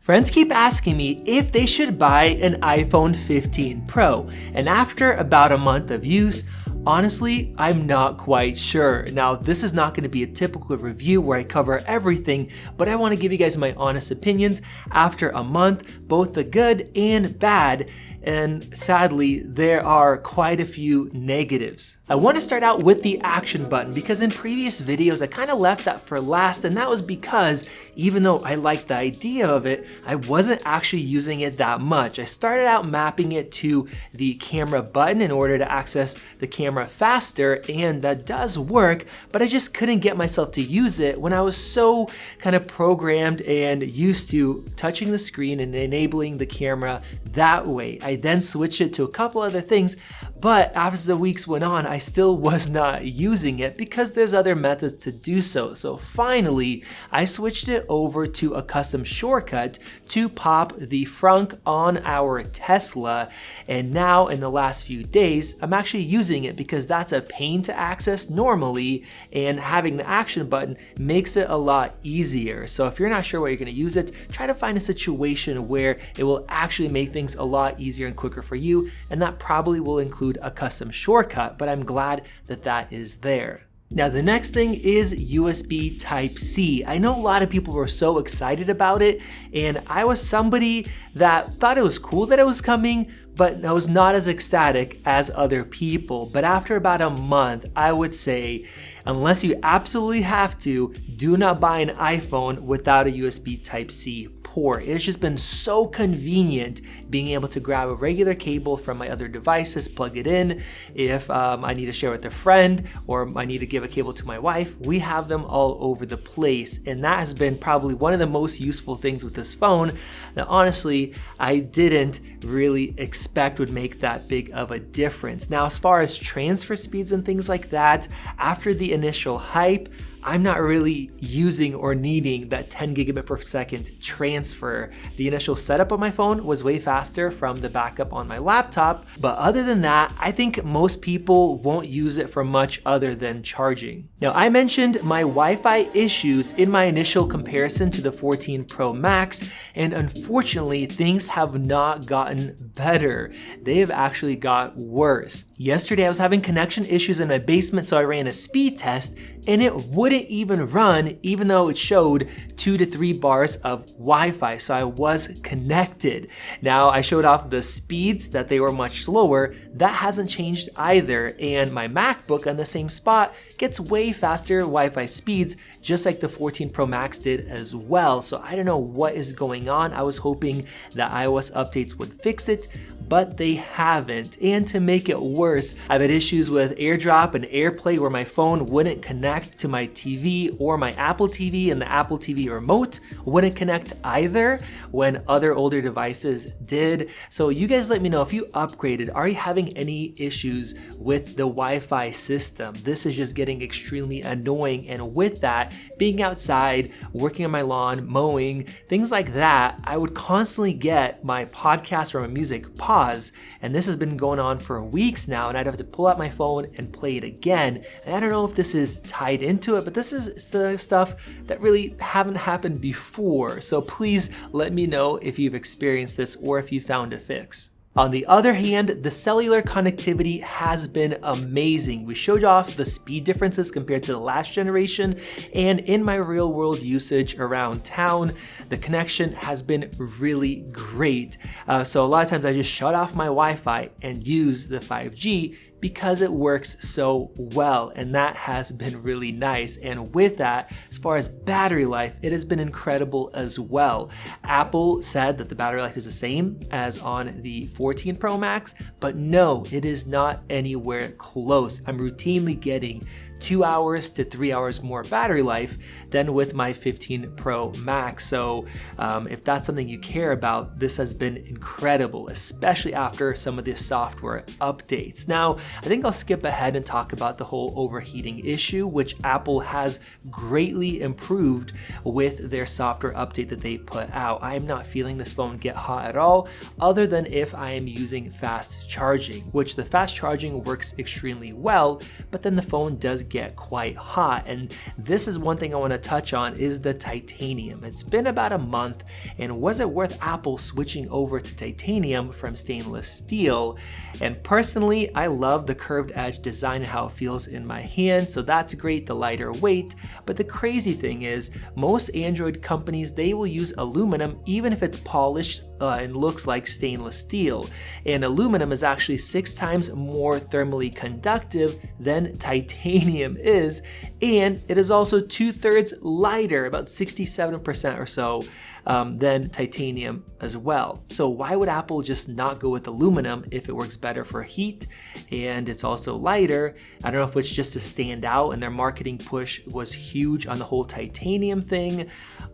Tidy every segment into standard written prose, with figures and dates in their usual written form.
Friends keep asking me if they should buy an iPhone 15 Pro, and after about a month of use, honestly, I'm not quite sure. Now, this is not going to be a typical review where I cover everything, but I want to give you guys my honest opinions after a month, both the good and bad. And sadly, there are quite a few negatives. I want to start out with the action button because in previous videos, I kind of left that for last, and that was because even though I liked the idea of it, I wasn't actually using it that much. I started out mapping it to the camera button in order to access the camera faster, and that does work, but I just couldn't get myself to use it when I was so kind of programmed and used to touching the screen and enabling the camera that way. I then switched it to a couple other things, but as the weeks went on, I still was not using it because there's other methods to do so. So finally, I switched it over to a custom shortcut to pop the frunk on our Tesla. And now in the last few days, I'm actually using it because that's a pain to access normally, and having the action button makes it a lot easier. So if you're not sure what you're gonna use it, try to find a situation where it will actually make things a lot easier and quicker for you, and that probably will include a custom shortcut, but I'm glad that that is there. Now the next thing is USB Type-C. I know a lot of people were so excited about it, and I was somebody that thought it was cool that it was coming, but I was not as ecstatic as other people. But after about a month, I would say, unless you absolutely have to, do not buy an iPhone without a USB Type-C port. It's just been so convenient being able to grab a regular cable from my other devices, plug it in. If I need to share with a friend or I need to give a cable to my wife, we have them all over the place. And that has been probably one of the most useful things with this phone that honestly, I didn't really expect would make that big of a difference. Now, as far as transfer speeds and things like that, after the initial hype, I'm not really using or needing that 10 gigabit per second transfer. The initial setup of my phone was way faster from the backup on my laptop, but other than that, I think most people won't use it for much other than charging. Now, I mentioned my Wi-Fi issues in my initial comparison to the 14 Pro Max, and unfortunately, things have not gotten better. They have actually got worse. Yesterday, I was having connection issues in my basement, so I ran a speed test, and it wouldn't even run even though it showed 2 to 3 bars of Wi-Fi, so I was connected. Now I showed off the speeds that they were much slower. That hasn't changed either, and my MacBook on the same spot gets way faster Wi-Fi speeds, just like the 14 Pro Max did as well. So I don't know what is going on. I was hoping that iOS updates would fix it, but they haven't. And to make it worse, I've had issues with AirDrop and AirPlay where my phone wouldn't connect to my TV or my Apple TV, and the Apple TV remote wouldn't connect either when other older devices did. So you guys let me know if you upgraded, are you having any issues with the Wi-Fi system? This is just getting extremely annoying, and with that, being outside, working on my lawn, mowing, things like that, I would constantly get my podcast or my music pause, and this has been going on for weeks now, and I'd have to pull out my phone and play it again. And I don't know if this is tied into it, but this is the stuff that really haven't happened before. So please let me know if you've experienced this or if you found a fix. On the other hand, the cellular connectivity has been amazing. We showed off the speed differences compared to the last generation, and in my real world usage around town, the connection has been really great. So a lot of times I just shut off my Wi-Fi and use the 5G because it works so well, and that has been really nice. And with that, as far as battery life, it has been incredible as well. Apple said that the battery life is the same as on the 14 Pro Max, but no, it is not anywhere close. I'm routinely getting 2 hours to 3 hours more battery life than with my 15 Pro Max. So if that's something you care about, this has been incredible, especially after some of the software updates. Now, I think I'll skip ahead and talk about the whole overheating issue, which Apple has greatly improved with their software update that they put out. I am not feeling this phone get hot at all, other than if I am using fast charging, which the fast charging works extremely well, but then the phone does get quite hot. And this is one thing I want to touch on is the titanium. It's been about a month, and was it worth Apple switching over to titanium from stainless steel? And personally, I love the curved edge design and how it feels in my hand, so that's great, the lighter weight. But the crazy thing is, most Android companies, they will use aluminum even if it's polished and looks like stainless steel. And aluminum is actually 6 times more thermally conductive than titanium is, and it is also 2/3 lighter, about 67% or so, than titanium as well. So why would Apple just not go with aluminum if it works better for heat and it's also lighter? I don't know if it's just to stand out, and their marketing push was huge on the whole titanium thing,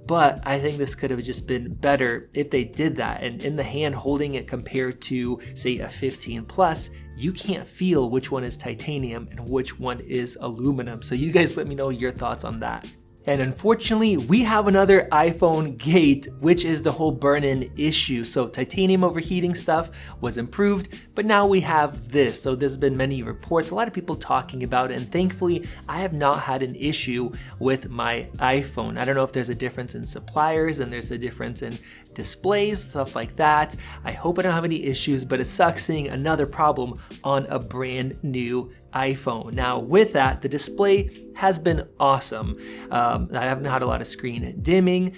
but I think this could have just been better if they did that. And in the hand holding it compared to, say, a 15 Plus, you can't feel which one is titanium and which one is aluminum. So you guys let me know your thoughts on that. And unfortunately, we have another iPhone gate, which is the whole burn-in issue. So titanium overheating stuff was improved, but now we have this. So there's been many reports, a lot of people talking about it, and thankfully, I have not had an issue with my iPhone. I don't know if there's a difference in suppliers and there's a difference in displays, stuff like that. I hope I don't have any issues, but it sucks seeing another problem on a brand new iPhone. Now with that, the display has been awesome. I haven't had a lot of screen dimming,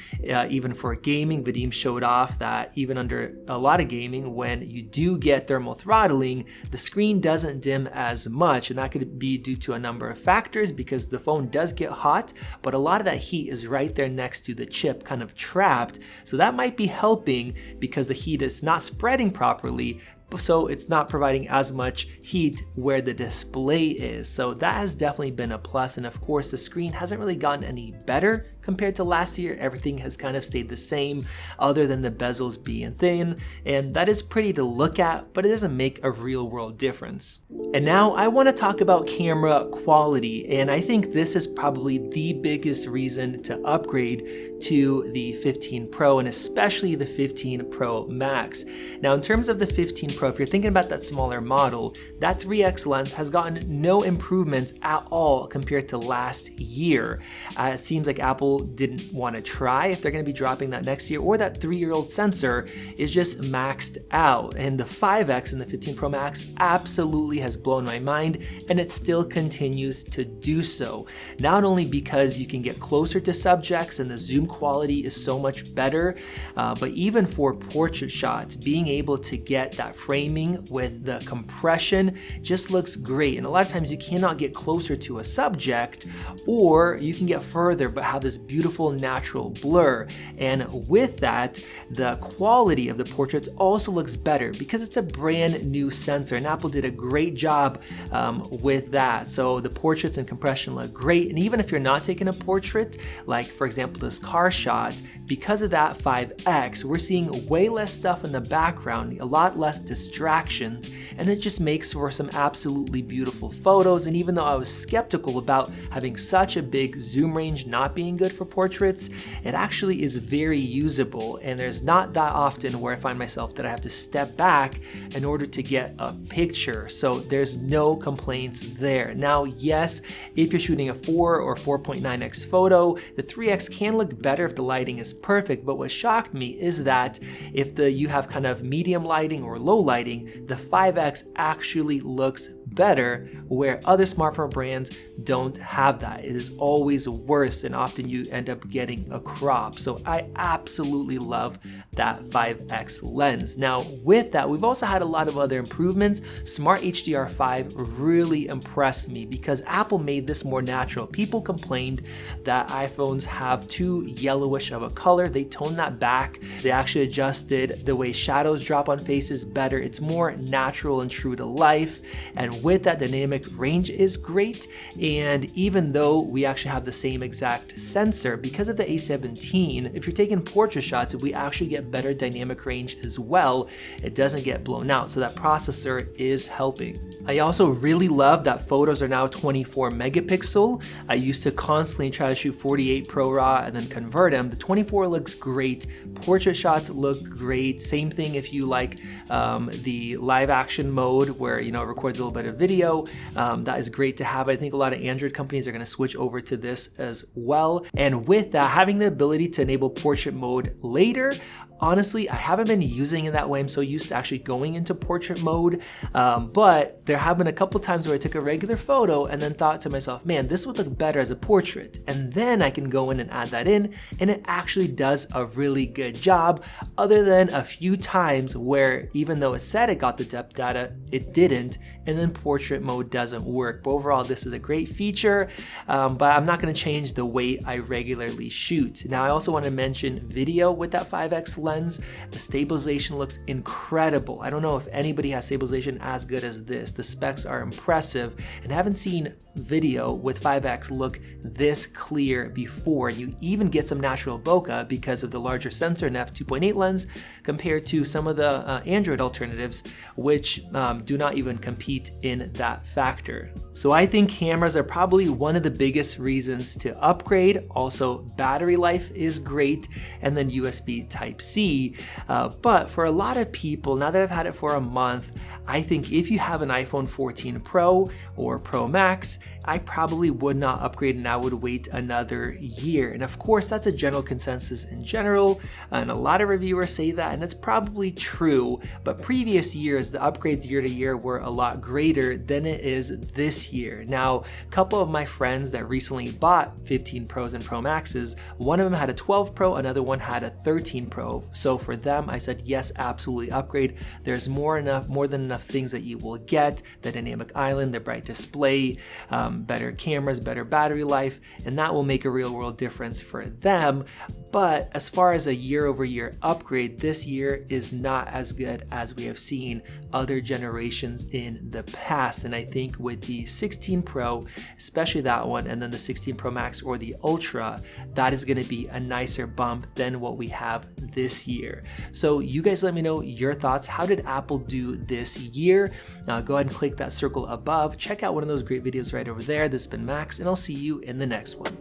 even for gaming. Vadim showed off that even under a lot of gaming, when you do get thermal throttling, the screen doesn't dim as much, and that could be due to a number of factors because the phone does get hot, but a lot of that heat is right there next to the chip, kind of trapped. So that might be helping because the heat is not spreading properly, so it's not providing as much heat where the display is. So that has definitely been a plus. And of course, the screen hasn't really gotten any better compared to last year. Everything has kind of stayed the same other than the bezels being thin. And that is pretty to look at, but it doesn't make a real world difference. And now I want to talk about camera quality. And I think this is probably the biggest reason to upgrade to the 15 Pro and especially the 15 Pro Max. Now, in terms of the 15 Pro, if you're thinking about that smaller model, that 3x lens has gotten no improvements at all compared to last year. It seems like Apple didn't want to try if they're going to be dropping that next year, or that 3-year-old sensor is just maxed out. And the 5x in the 15 Pro Max absolutely has blown my mind, and it still continues to do so. Not only because you can get closer to subjects and the zoom quality is so much better, but even for portrait shots, being able to get that framing with the compression just looks great. And a lot of times you cannot get closer to a subject, or you can get further but have this beautiful natural blur. And with that, the quality of the portraits also looks better because it's a brand new sensor, and Apple did a great job with that. So the portraits and compression look great. And even if you're not taking a portrait, like for example this car shot, because of that 5x, we're seeing way less stuff in the background, a lot less distractions, and it just makes for some absolutely beautiful photos. And even though I was skeptical about having such a big zoom range not being good for portraits, it actually is very usable, and there's not that often where I find myself that I have to step back in order to get a picture. So there's no complaints there. Now, yes, if you're shooting a 4 or 4.9x photo, the 3x can look better if the lighting is perfect, but what shocked me is that if you have kind of medium lighting or low lighting, the 5x actually looks better, where other smartphone brands don't have that. It is always worse, and often you end up getting a crop. So I absolutely love that 5x lens. Now with that, we've also had a lot of other improvements. Smart HDR5 really impressed me because Apple made this more natural. People complained that iPhones have too yellowish of a color. They toned that back. They actually adjusted the way shadows drop on faces better. It's more natural and true to life. And with that, dynamic range is great. And even though we actually have the same exact sensor, because of the A17, if you're taking portrait shots, we actually get get better dynamic range as well. It doesn't get blown out, so that processor is helping. I also really love that photos are now 24 megapixel. I used to constantly try to shoot 48 Pro RAW and then convert them. The 24 looks great. Portrait shots look great. Same thing if you like the live action mode where it records a little bit of video. That is great to have. I think a lot of Android companies are going to switch over to this as well. And with that, having the ability to enable portrait mode later, honestly, I haven't been using it that way. I'm so used to actually going into portrait mode. But there have been a couple times where I took a regular photo and then thought to myself, man, this would look better as a portrait. And then I can go in and add that in, and it actually does a really good job, other than a few times where even though it said it got the depth data, it didn't, and then portrait mode doesn't work. But overall, this is a great feature, but I'm not gonna change the way I regularly shoot. Now, I also wanna mention video with that 5x lens. The stabilization looks incredible. I don't know if anybody has stabilization as good as this. The specs are impressive, and I haven't seen video with 5x look this clear before. You even get some natural bokeh because of the larger sensor and f2.8 lens compared to some of the Android alternatives, which do not even compete in that factor. So I think cameras are probably one of the biggest reasons to upgrade. Also, battery life is great, and then USB Type-C. But for a lot of people, now that I've had it for a month, I think if you have an iPhone 14 Pro or Pro Max, I probably would not upgrade and I would wait another year. And of course, that's a general consensus in general, and a lot of reviewers say that, and it's probably true. But previous years, the upgrades year to year were a lot greater than it is this year. Now, a couple of my friends that recently bought 15 Pros and Pro Maxes, one of them had a 12 Pro, another one had a 13 Pro. So for them, I said, yes, absolutely upgrade. There's more than enough things that you will get: the dynamic island, the bright display, better cameras, better battery life, and that will make a real world difference for them. But as far as a year-over-year upgrade, this year is not as good as we have seen other generations in the past. And I think with the 16 Pro, especially that one, and then the 16 Pro Max or the Ultra, that is going to be a nicer bump than what we have this year. So you guys let me know your thoughts. How did Apple do this year? Go ahead and click that circle above. Check out one of those great videos right over there. This has been Max, and I'll see you in the next one.